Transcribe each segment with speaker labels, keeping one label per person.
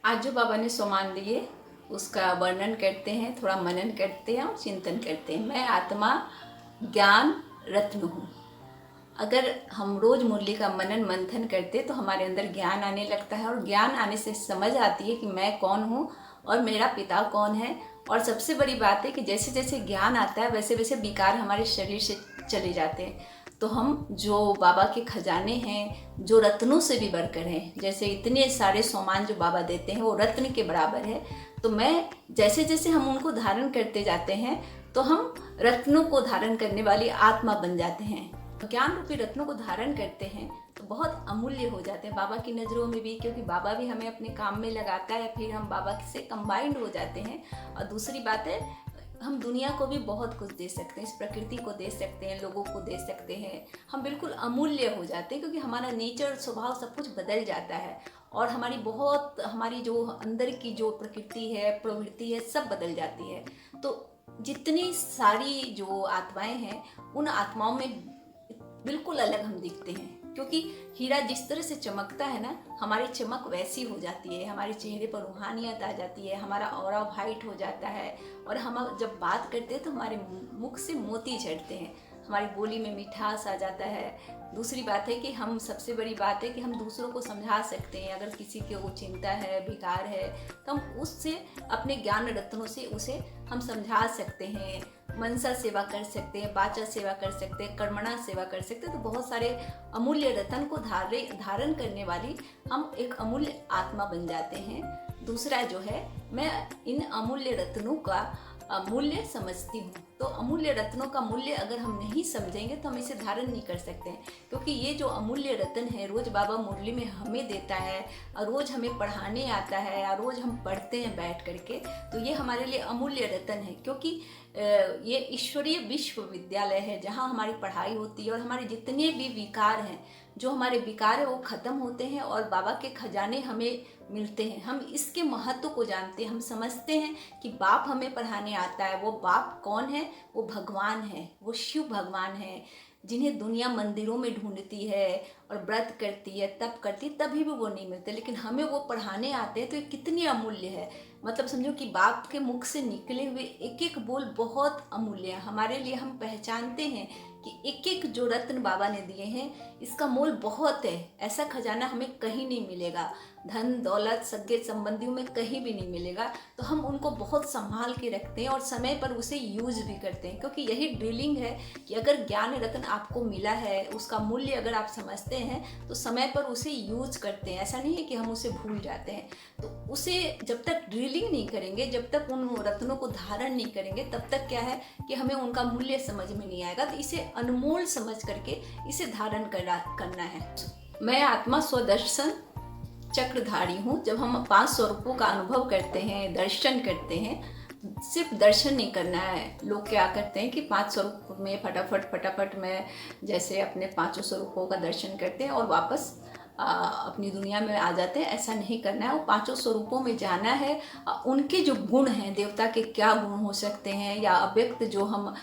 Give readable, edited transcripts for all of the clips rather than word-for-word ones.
Speaker 1: आज जो बाबा ने सोमान दिए उसका वर्णन करते हैं, थोड़ा मनन करते हैं और चिंतन करते हैं। मैं आत्मा ज्ञान रत्न हूँ। अगर हम रोज मुरली का मनन मंथन करते तो हमारे अंदर ज्ञान आने लगता है, और ज्ञान आने से समझ आती है कि मैं कौन हूँ और मेरा पिता कौन है। और सबसे बड़ी बात है कि जैसे जैसे ज्ञान आता है वैसे वैसे विकार हमारे शरीर से चले जाते हैं। तो हम जो बाबा के खजाने हैं, जो रत्नों से भी बढ़कर हैं, जैसे इतने सारे सोमान जो बाबा देते हैं वो रत्न के बराबर है। तो मैं जैसे जैसे हम उनको धारण करते जाते हैं तो हम रत्नों को धारण करने वाली आत्मा बन जाते हैं। ज्ञान रूपी रत्नों को धारण करते हैं तो बहुत अमूल्य हो जाते हैं बाबा की नज़रों में भी, क्योंकि बाबा भी हमें अपने काम में लगाता है, फिर हम बाबा से कंबाइंड हो जाते हैं। और दूसरी बात है, हम दुनिया को भी बहुत कुछ दे सकते हैं, इस प्रकृति को दे सकते हैं, लोगों को दे सकते हैं। हम बिल्कुल अमूल्य हो जाते हैं, क्योंकि हमारा नेचर, स्वभाव सब कुछ बदल जाता है और हमारी जो अंदर की जो प्रकृति है, प्रवृत्ति है, सब बदल जाती है। तो जितनी सारी जो आत्माएं हैं उन आत्माओं में बिल्कुल अलग हम दिखते हैं, क्योंकि हीरा जिस तरह से चमकता है ना, हमारी चमक वैसी हो जाती है, हमारे चेहरे पर रूहानियत आ जाती है, हमारा ऑरा वाइट हो जाता है। और हम जब बात करते हैं तो हमारे मुख से मोती झड़ते हैं, हमारी बोली में मिठास आ जाता है। दूसरी बात है कि हम सबसे बड़ी बात है कि हम दूसरों को समझा सकते हैं। अगर किसी के वो चिंता है, विकार है, तो हम उससे अपने ज्ञान रत्नों से उसे हम समझा सकते हैं। मनसा सेवा कर सकते हैं, वाचा सेवा कर सकते हैं, कर्मणा सेवा कर सकते हैं। तो बहुत सारे अमूल्य रत्न को धारण करने वाली हम एक अमूल्य आत्मा बन जाते हैं। दूसरा जो है, मैं इन अमूल्य रत्नों का मूल्य समझती हूँ। तो अमूल्य रत्नों का मूल्य अगर हम नहीं समझेंगे तो हम इसे धारण नहीं कर सकते हैं, क्योंकि ये जो अमूल्य रत्न है रोज बाबा मुरली में हमें देता है, और रोज हमें पढ़ाने आता है, और रोज हम पढ़ते हैं बैठ करके। तो ये हमारे लिए अमूल्य रत्न है, क्योंकि ये ईश्वरीय विश्वविद्यालय है जहाँ हमारी पढ़ाई होती है, और हमारे जितने भी विकार हैं, जो हमारे विकार है वो ख़त्म होते हैं और बाबा के खजाने हमें मिलते हैं। हम इसके महत्व को जानते हैं, हम समझते हैं कि बाप हमें पढ़ाने आता है। वो बाप कौन है? वो भगवान है, वो शिव भगवान है, जिन्हें दुनिया मंदिरों में ढूंढती है और व्रत करती है, तप करती है, तभी भी वो नहीं मिलते, लेकिन हमें वो पढ़ाने आते हैं। तो ये कितनी अमूल्य है। मतलब समझो कि बाप के मुख से निकले हुए एक एक बोल बहुत अमूल्य है हमारे लिए। हम पहचानते हैं कि एक एक जो रत्न बाबा ने दिए हैं इसका मोल बहुत है। ऐसा खजाना हमें कहीं नहीं मिलेगा, धन दौलत सगे संबंधियों में कहीं भी नहीं मिलेगा। तो हम उनको बहुत संभाल के रखते हैं और समय पर उसे यूज भी करते हैं, क्योंकि यही ड्रिलिंग है कि अगर ज्ञान रत्न आपको मिला है, उसका मूल्य अगर आप समझते हैं तो समय पर उसे यूज करते हैं। ऐसा नहीं है कि हम उसे भूल जाते हैं। तो उसे जब तक ड्रिलिंग नहीं करेंगे, जब तक उन रत्नों को धारण नहीं करेंगे, तब तक क्या है कि हमें उनका मूल्य समझ में नहीं आएगा। तो इसे अनमोल समझ करके इसे धारण करना है। मैं आत्मा स्वदर्शन चक्रधारी हूँ। जब हम 5 स्वरूपों का अनुभव करते हैं, दर्शन करते हैं, सिर्फ दर्शन नहीं करना है। लोग क्या करते हैं कि 5 स्वरूप में फटाफट में जैसे अपने 5 स्वरूपों का दर्शन करते हैं और वापस अपनी दुनिया में आ जाते हैं। ऐसा नहीं करना है, वो 5 स्वरूपों में जाना है। उनके जो गुण हैं, देवता के क्या गुण हो सकते हैं, या अव्यक्त जो हम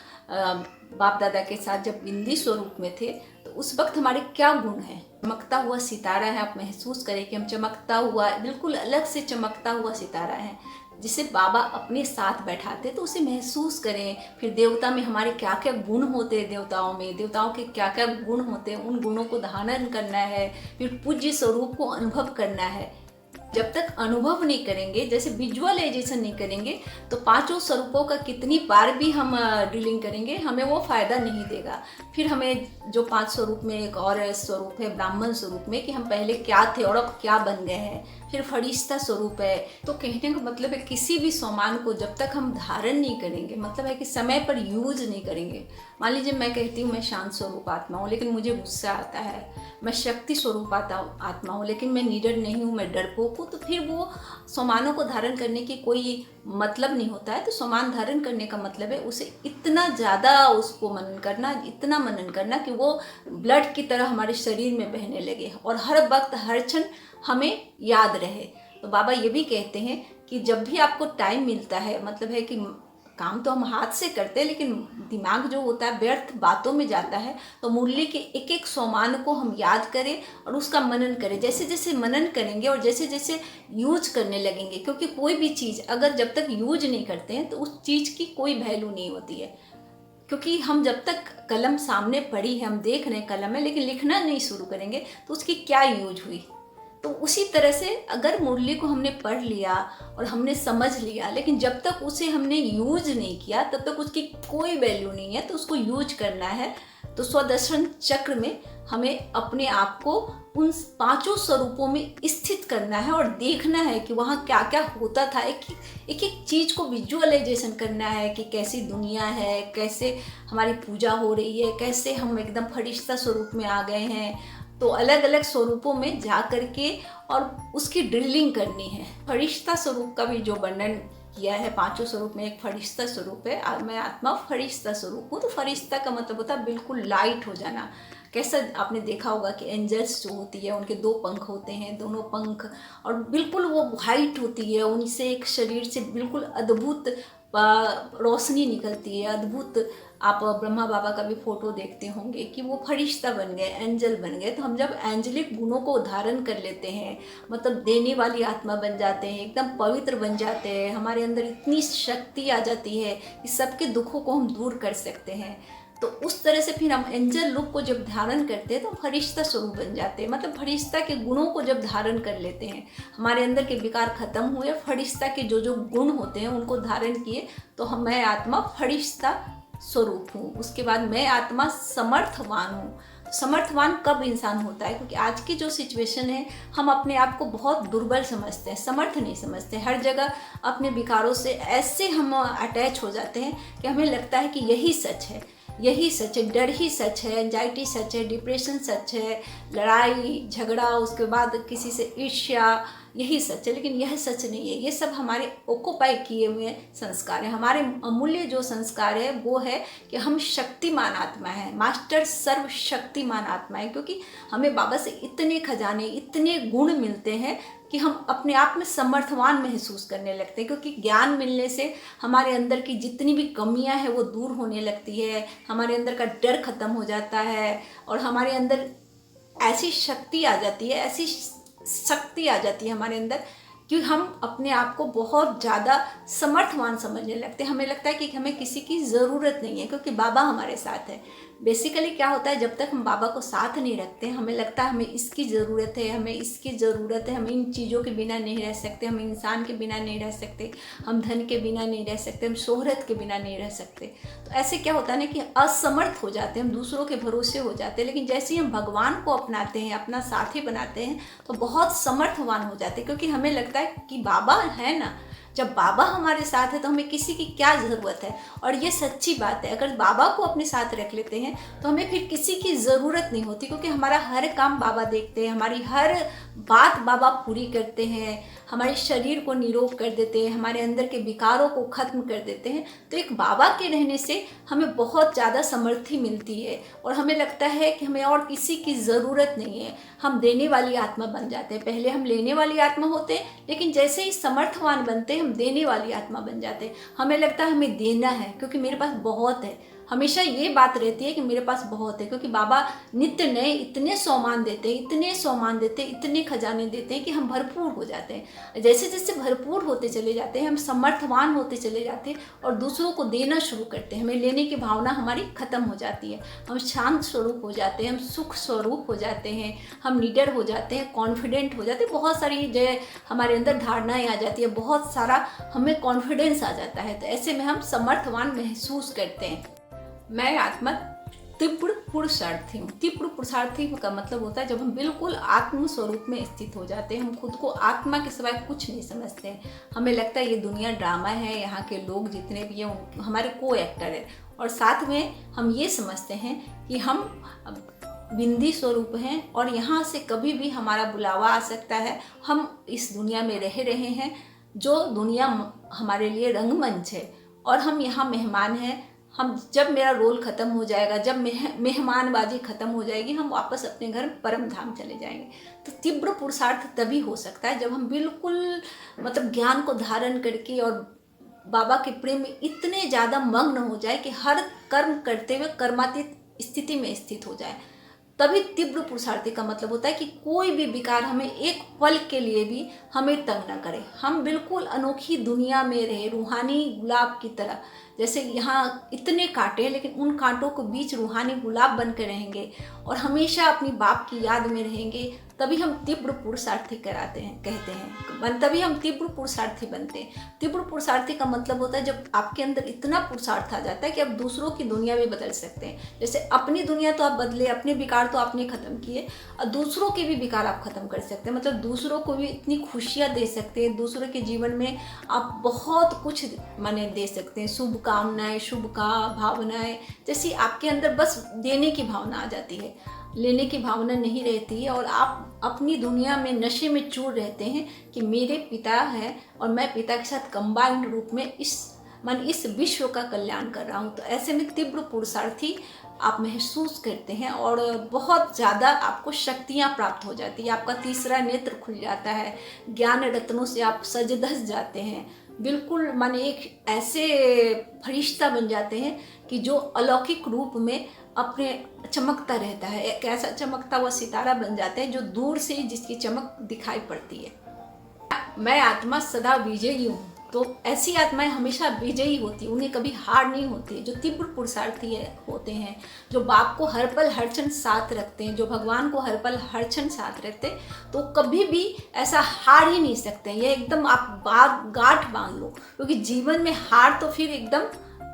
Speaker 1: बाप दादा के साथ जब बिंदी स्वरूप में थे तो उस वक्त हमारे क्या गुण हैं। चमकता हुआ सितारा है, आप महसूस करें कि हम चमकता हुआ, बिल्कुल अलग से चमकता हुआ सितारा है जिसे बाबा अपने साथ बैठाते, तो उसे महसूस करें। फिर देवता में हमारे क्या क्या गुण होते हैं, देवताओं के क्या क्या गुण होते हैं, उन गुणों को धारण करना है। फिर पूज्य स्वरूप को अनुभव करना है। जब तक अनुभव नहीं करेंगे, जैसे विजुअलाइजेशन नहीं करेंगे, तो 5 स्वरूपों का कितनी बार भी हम ड्रिलिंग करेंगे, हमें वो फायदा नहीं देगा। फिर हमें जो 5 स्वरूप में एक और स्वरूप है ब्राह्मण स्वरूप में, कि हम पहले क्या थे और अब क्या बन गए हैं। फिर फरिश्ता स्वरूप है। तो कहने का मतलब है किसी भी सामान को जब तक हम धारण नहीं करेंगे, मतलब है कि समय पर यूज नहीं करेंगे। मान लीजिए मैं कहती हूँ मैं शांत स्वरूप आत्मा हूँ लेकिन मुझे गुस्सा आता है, मैं शक्ति स्वरूप आत्मा हूँ लेकिन मैं निडर नहीं हूँ, मैं डरपोक हूँ, तो फिर वो सामानों को धारण करने की कोई मतलब नहीं होता है। तो सामान धारण करने का मतलब है उसे इतना ज़्यादा उसको मनन करना, इतना मनन करना कि वो ब्लड की तरह हमारे शरीर में बहने लगे और हर वक्त हर क्षण हमें याद रहे। तो बाबा ये भी कहते हैं कि जब भी आपको टाइम मिलता है, मतलब है कि काम तो हम हाथ से करते हैं, लेकिन दिमाग जो होता है व्यर्थ बातों में जाता है। तो मुरली के एक एक सोमान को हम याद करें और उसका मनन करें। जैसे जैसे मनन करेंगे और जैसे जैसे यूज करने लगेंगे, क्योंकि कोई भी चीज़ अगर जब तक यूज नहीं करते हैं तो उस चीज़ की कोई वैल्यू नहीं होती है। क्योंकि हम जब तक कलम सामने पड़ी है, हम देख रहे हैं कलम है, लेकिन लिखना नहीं शुरू करेंगे तो उसकी क्या यूज हुई। तो उसी तरह से अगर मुरली को हमने पढ़ लिया और हमने समझ लिया, लेकिन जब तक उसे हमने यूज नहीं किया तब तक उसकी कोई वैल्यू नहीं है। तो उसको यूज करना है। तो स्वदर्शन चक्र में हमें अपने आप को उन पांचों स्वरूपों में स्थित करना है और देखना है कि वहाँ क्या क्या होता था। एक एक चीज़ को विजुअलाइजेशन करना है कि कैसी दुनिया है, कैसे हमारी पूजा हो रही है, कैसे हम एकदम फरिश्ता स्वरूप में आ गए हैं। तो अलग अलग स्वरूपों में जा कर के और उसकी ड्रिलिंग करनी है। फरिश्ता स्वरूप का भी जो वर्णन किया है, पांचों स्वरूप में एक फरिश्ता स्वरूप है। मैं आत्मा फरिश्ता स्वरूप हूँ। तो फरिश्ता का मतलब होता है बिल्कुल लाइट हो जाना। कैसा आपने देखा होगा कि एंजल्स जो होती है उनके दो पंख होते हैं, दोनों पंख और बिल्कुल वो वाइट होती है, उनसे एक शरीर से बिल्कुल अद्भुत रोशनी निकलती है, अद्भुत। आप ब्रह्मा बाबा का भी फोटो देखते होंगे कि वो फरिश्ता बन गए, एंजल बन गए। तो हम जब एंजलिक गुणों को धारण कर लेते हैं, मतलब देने वाली आत्मा बन जाते हैं, एकदम पवित्र बन जाते हैं, हमारे अंदर इतनी शक्ति आ जाती है कि सबके दुखों को हम दूर कर सकते हैं। तो उस तरह से फिर हम एंजल रूप को जब धारण करते हैं तो फरिश्ता स्वरूप बन जाते हैं। मतलब फरिश्ता के गुणों को जब धारण कर लेते हैं, हमारे अंदर के विकार खत्म हुए, फरिश्ता के जो जो गुण होते हैं उनको धारण किए, तो मैं आत्मा फरिश्ता स्वरूप हूँ। उसके बाद मैं आत्मा समर्थवान हूँ। समर्थवान कब इंसान होता है? क्योंकि आज की जो सिचुएशन है, हम अपने आप को बहुत दुर्बल समझते हैं, समर्थ नहीं समझते। हर जगह अपने विकारों से ऐसे हम अटैच हो जाते हैं कि हमें लगता है कि यही सच है, यही सच है, डर ही सच है, एंजाइटी सच है, डिप्रेशन सच है, लड़ाई झगड़ा, उसके बाद किसी से ईर्ष्या, यही सच है। लेकिन यह सच नहीं है। ये सब हमारे ऑक्युपाई किए हुए संस्कार हैं। हमारे अमूल्य जो संस्कार है वो है कि हम शक्तिमान आत्मा है, मास्टर सर्वशक्तिमान आत्मा है। क्योंकि हमें बाबा से इतने खजाने, इतने गुण मिलते हैं कि हम अपने आप में समर्थवान महसूस करने लगते हैं। क्योंकि ज्ञान मिलने से हमारे अंदर की जितनी भी कमियां हैं वो दूर होने लगती है, हमारे अंदर का डर खत्म हो जाता है और हमारे अंदर ऐसी शक्ति आ जाती है, ऐसी शक्ति आ जाती है हमारे अंदर कि हम अपने आप को बहुत ज़्यादा समर्थवान समझने लगते हैं। हमें लगता है कि हमें किसी की ज़रूरत नहीं है, क्योंकि बाबा हमारे साथ है। बेसिकली क्या होता है, जब तक हम बाबा को साथ नहीं रखते, हमें लगता है हमें इसकी ज़रूरत है, हमें इसकी ज़रूरत है, हम इन चीज़ों के बिना नहीं रह सकते, हम इंसान के बिना नहीं रह सकते, हम धन के बिना नहीं रह सकते, हम शोहरत के बिना नहीं रह सकते। तो ऐसे क्या होता है ना कि असमर्थ हो जाते हैं, हम दूसरों के भरोसे हो जाते हैं। लेकिन जैसे ही हम भगवान को अपनाते हैं, अपना साथी बनाते हैं, तो बहुत समर्थवान हो जाते हैं। क्योंकि हमें लगता है कि बाबा है ना, जब बाबा हमारे साथ है तो हमें किसी की क्या ज़रूरत है। और ये सच्ची बात है, अगर बाबा को अपने साथ रख लेते हैं तो हमें फिर किसी की ज़रूरत नहीं होती। क्योंकि हमारा हर काम बाबा देखते हैं, हमारी हर बात बाबा पूरी करते हैं, हमारे शरीर को निरोग कर देते हैं, हमारे अंदर के विकारों को ख़त्म कर देते हैं। तो एक बाबा के रहने से हमें बहुत ज़्यादा समर्थी मिलती है और हमें लगता है कि हमें और किसी की ज़रूरत नहीं है। हम देने वाली आत्मा बन जाते हैं। पहले हम लेने वाली आत्मा होते हैं, लेकिन जैसे ही समर्थवान बनते हैं हम देने वाली आत्मा बन जाते हैं। हमें लगता है हमें देना है क्योंकि मेरे पास बहुत है। हमेशा ये बात रहती है कि मेरे पास बहुत है, क्योंकि बाबा नित्य नए इतने सामान देते हैं, इतने सामान देते हैं, इतने खजाने देते हैं कि हम भरपूर हो जाते हैं। जैसे जैसे भरपूर होते चले जाते हैं, हम समर्थवान होते चले जाते हैं और दूसरों को देना शुरू करते हैं। हमें लेने की भावना हमारी खत्म हो जाती है, हम शांत स्वरूप हो जाते हैं, हम सुख स्वरूप हो जाते हैं, हम निडर हो जाते हैं, कॉन्फिडेंट हो जाते हैं। बहुत सारी जो हमारे अंदर धारणाएं आ जाती है, बहुत सारा हमें कॉन्फिडेंस आ जाता है। तो ऐसे में हम समर्थवान महसूस करते हैं। मैं आत्मा तीव्र पुरुषार्थी हूँ। तीव्र पुरुषार्थी का मतलब होता है जब हम बिल्कुल आत्म स्वरूप में स्थित हो जाते हैं, हम खुद को आत्मा के सिवाय कुछ नहीं समझते हैं। हमें लगता है ये दुनिया ड्रामा है, यहाँ के लोग जितने भी हैं हमारे को एक्टर है। और साथ में हम ये समझते हैं कि हम बिंदी स्वरूप हैं और यहाँ से कभी भी हमारा बुलावा आ सकता है। हम इस दुनिया में रह रहे हैं, जो दुनिया हमारे लिए रंगमंच है और हम यहाँ मेहमान हैं। हम जब मेरा रोल ख़त्म हो जाएगा, जब मेहमानबाजी ख़त्म हो जाएगी, हम वापस अपने घर परम धाम चले जाएंगे। तो तीव्र पुरुषार्थ तभी हो सकता है जब हम बिल्कुल मतलब ज्ञान को धारण करके और बाबा के प्रेम में इतने ज़्यादा मग्न हो जाए कि हर कर्म करते हुए कर्मातीत स्थिति में स्थित हो जाए। तभी तीव्र पुरुषार्थी का मतलब होता है कि कोई भी विकार हमें एक पल के लिए भी हमें तंग ना करे। हम बिल्कुल अनोखी दुनिया में रहे, रूहानी गुलाब की तरह। जैसे यहाँ इतने कांटे हैं, लेकिन उन कांटों के बीच रूहानी गुलाब बन के रहेंगे और हमेशा अपनी बाप की याद में रहेंगे। तभी हम तीव्र पुरुषार्थी कहते हैं, तभी हम तीव्र पुरुषार्थी बनते हैं। तीव्र पुरुषार्थी का मतलब होता है जब आपके अंदर इतना पुरुषार्थ आ जाता है कि आप दूसरों की दुनिया भी बदल सकते हैं। जैसे अपनी दुनिया तो आप बदले, अपने विकार तो आपने खत्म किए, और दूसरों के भी विकार आप खत्म कर सकते हैं। मतलब दूसरों को भी इतनी खुशियाँ दे सकते हैं, दूसरों के जीवन में आप बहुत कुछ दे सकते हैं। शुभकामनाएं, भावनाएं, जैसी आपके अंदर बस देने की भावना आ जाती है, लेने की भावना नहीं रहती है। और आप अपनी दुनिया में नशे में चूर रहते हैं कि मेरे पिता है और मैं पिता के साथ कंबाइंड रूप में इस विश्व का कल्याण कर रहा हूँ। तो ऐसे में तीव्र पुरुषार्थी आप महसूस करते हैं और बहुत ज़्यादा आपको शक्तियाँ प्राप्त हो जाती है। आपका तीसरा नेत्र खुल जाता है, ज्ञान रत्नों से आप सज धज जाते हैं। बिल्कुल एक ऐसे फरिश्ता बन जाते हैं कि जो अलौकिक रूप में अपने चमकता रहता है। एक ऐसा चमकता हुआ सितारा बन जाते हैं जो दूर से जिसकी चमक दिखाई पड़ती है। मैं आत्मा सदा विजयी हूँ। तो ऐसी आत्माएं हमेशा विजयी होती, उन्हें कभी हार नहीं होती। जो तीव्र पुरुषार्थी होते हैं, जो बाप को हर पल हर क्षण साथ रखते हैं, जो भगवान को हर पल हर क्षण साथ रखते हैं, तो कभी भी ऐसा हार ही नहीं सकते। ये एकदम आप गांठ बांध लो, क्योंकि जीवन में हार तो फिर एकदम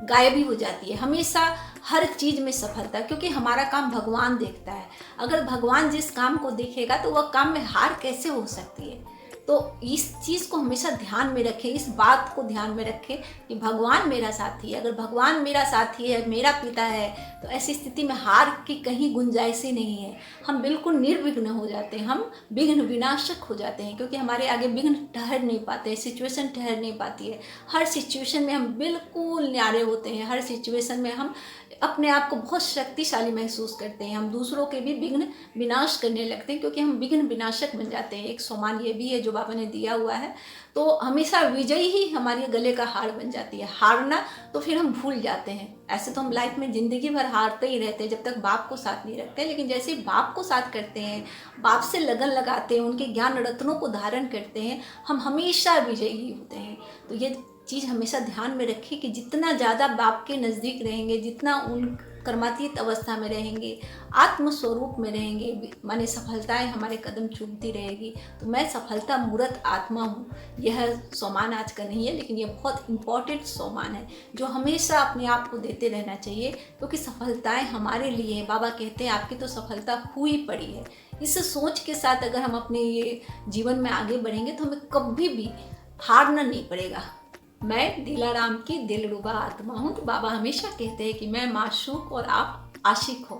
Speaker 1: गायब ही हो जाती है। हमेशा हर चीज़ में सफलता, क्योंकि हमारा काम भगवान देखता है। अगर भगवान जिस काम को देखेगा तो वह काम में हार कैसे हो सकती है। तो इस चीज़ को हमेशा ध्यान में रखें, इस बात को ध्यान में रखें कि भगवान मेरा साथी है। अगर भगवान मेरा साथी है, मेरा पिता है, तो ऐसी स्थिति में हार की कहीं गुंजाइश ही नहीं है। हम बिल्कुल निर्विघ्न हो जाते हैं, हम विघ्न विनाशक हो जाते हैं, क्योंकि हमारे आगे विघ्न ठहर नहीं पाते, सिचुएशन ठहर नहीं पाती है। हर सिचुएशन में हम बिल्कुल न्यारे होते हैं, हर सिचुएशन में हम अपने आप को बहुत शक्तिशाली महसूस करते हैं। हम दूसरों के भी विघ्न विनाश करने लगते हैं, क्योंकि हम विघ्न विनाशक बन जाते हैं। एक सम्मान ये भी है जो बाबा ने दिया हुआ है। तो हमेशा विजयी ही हमारे गले का हार बन जाती है। हारना तो फिर हम भूल जाते हैं। ऐसे तो हम लाइफ में ज़िंदगी भर हारते ही रहते हैं जब तक बाप को साथ नहीं रखते। लेकिन जैसे ही बाप को साथ करते हैं, बाप से लगन लगाते हैं, उनके ज्ञान रत्नों को धारण करते हैं, हम हमेशा विजयी होते हैं। तो ये चीज़ हमेशा ध्यान में रखें कि जितना ज़्यादा बाप के नज़दीक रहेंगे, जितना उन कर्मातीत अवस्था में रहेंगे, आत्म स्वरूप में रहेंगे, सफलताएं हमारे कदम चूमती रहेगी। तो मैं सफलता मूर्त आत्मा हूँ। यह सम्मान आज का नहीं है, लेकिन यह बहुत इम्पॉर्टेंट सम्मान है जो हमेशा अपने आप को देते रहना चाहिए, क्योंकि सफलताएं हमारे लिए हैं। बाबा कहते हैं आपकी तो सफलता हुई पड़ी है। इस सोच के साथ अगर हम अपने ये जीवन में आगे बढ़ेंगे तो हमें कभी भी हारना नहीं पड़ेगा। मैं दिलाराम की दिलरुबा आत्मा हूँ। तो बाबा हमेशा कहते हैं कि मैं माशूक और आप आशिक हो।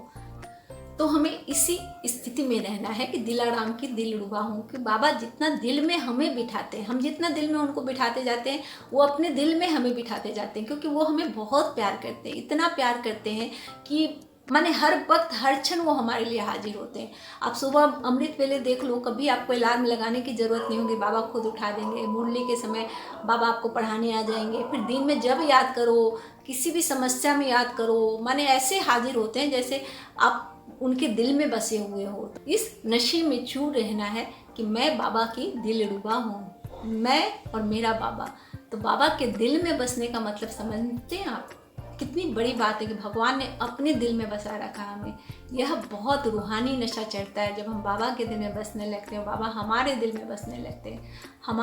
Speaker 1: तो हमें इसी स्थिति में रहना है कि दिलाराम की दिलरुबा हूँ, कि बाबा जितना दिल में हमें बिठाते हैं, हम जितना दिल में उनको बिठाते जाते हैं, वो अपने दिल में हमें बिठाते जाते हैं, क्योंकि वो हमें बहुत प्यार करते हैं। इतना प्यार करते हैं कि हर वक्त हर क्षण वो हमारे लिए हाजिर होते हैं। आप सुबह अमृत वेले देख लो, कभी आपको अलार्म लगाने की ज़रूरत नहीं होगी, बाबा खुद उठा देंगे। मुरली के समय बाबा आपको पढ़ाने आ जाएंगे। फिर दिन में जब याद करो, किसी भी समस्या में याद करो, ऐसे हाजिर होते हैं जैसे आप उनके दिल में बसे हुए हो। इस नशे में चूर रहना है कि मैं बाबा की दिलरुबा हूँ, मैं और मेरा बाबा। तो बाबा के दिल में बसने का मतलब समझते हैं आप? कितनी बड़ी बात है कि भगवान ने अपने दिल में बसा रखा हमें। यह बहुत रूहानी नशा चढ़ता है जब हम बाबा के दिल में बसने लगते हैं, बाबा हमारे दिल में बसने लगते हैं। हम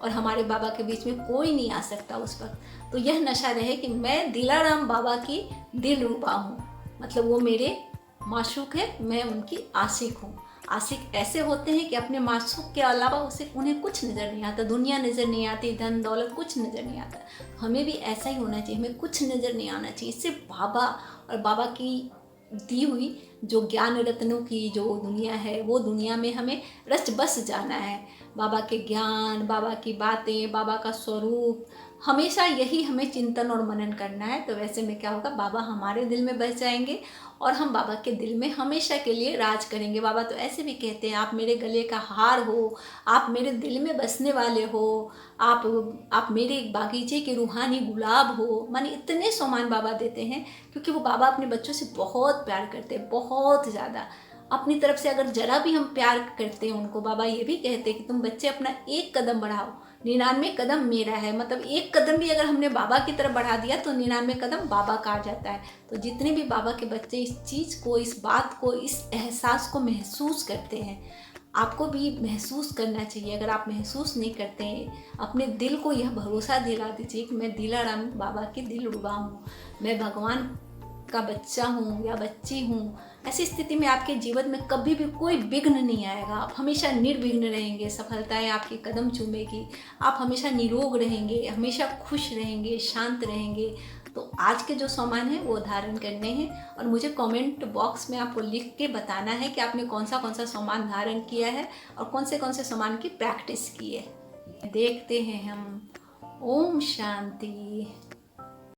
Speaker 1: और हमारे बाबा के बीच में कोई नहीं आ सकता उस वक्त। तो यह नशा रहे कि मैं दिलाराम बाबा की दिलरुबा हूँ, मतलब वो मेरे माशूक है, मैं उनकी आशिक हूँ। आशिक ऐसे होते हैं कि अपने माशूक के अलावा उन्हें कुछ नज़र नहीं आता, दुनिया नज़र नहीं आती, धन दौलत कुछ नज़र नहीं आता। हमें भी ऐसा ही होना चाहिए, हमें कुछ नज़र नहीं आना चाहिए। सिर्फ बाबा और बाबा की दी हुई जो ज्ञान रत्नों की जो दुनिया है, वो दुनिया में हमें रच बस जाना है। बाबा के ज्ञान, बाबा की बातें, बाबा का स्वरूप, हमेशा यही हमें चिंतन और मनन करना है। तो वैसे में क्या होगा, बाबा हमारे दिल में बस जाएंगे और हम बाबा के दिल में हमेशा के लिए राज करेंगे। बाबा तो ऐसे भी कहते हैं, आप मेरे गले का हार हो, आप मेरे दिल में बसने वाले हो, आप मेरे बागीचे के रूहानी गुलाब हो। माने इतने सम्मान बाबा देते हैं, क्योंकि वो बाबा अपने बच्चों से बहुत प्यार करते हैं, बहुत ज़्यादा। अपनी तरफ से अगर जरा भी हम प्यार करते हैं उनको, बाबा ये भी कहते हैं कि तुम बच्चे अपना एक कदम बढ़ाओ, 99 कदम मेरा है। मतलब एक कदम भी अगर हमने बाबा की तरफ बढ़ा दिया तो 99 कदम बाबा का आ जाता है। तो जितने भी बाबा के बच्चे इस चीज़ को, इस बात को, इस एहसास को महसूस करते हैं, आपको भी महसूस करना चाहिए। अगर आप महसूस नहीं करते हैं, अपने दिल को यह भरोसा दिला दीजिए कि मैं दिलाराम बाबा की दिलरुबा हूँ, मैं भगवान का बच्चा हूँ या बच्ची हूँ। ऐसी स्थिति में आपके जीवन में कभी भी कोई विघ्न नहीं आएगा, आप हमेशा निर्विघ्न रहेंगे, सफलताएं आपके कदम चूमेगी, आप हमेशा निरोग रहेंगे, हमेशा खुश रहेंगे, शांत रहेंगे। तो आज के जो सामान है वो धारण करने हैं और मुझे कमेंट बॉक्स में आपको लिख के बताना है कि आपने कौन सा सामान धारण किया है और कौन से सामान की प्रैक्टिस की है। देखते हैं हम। ओम शांति।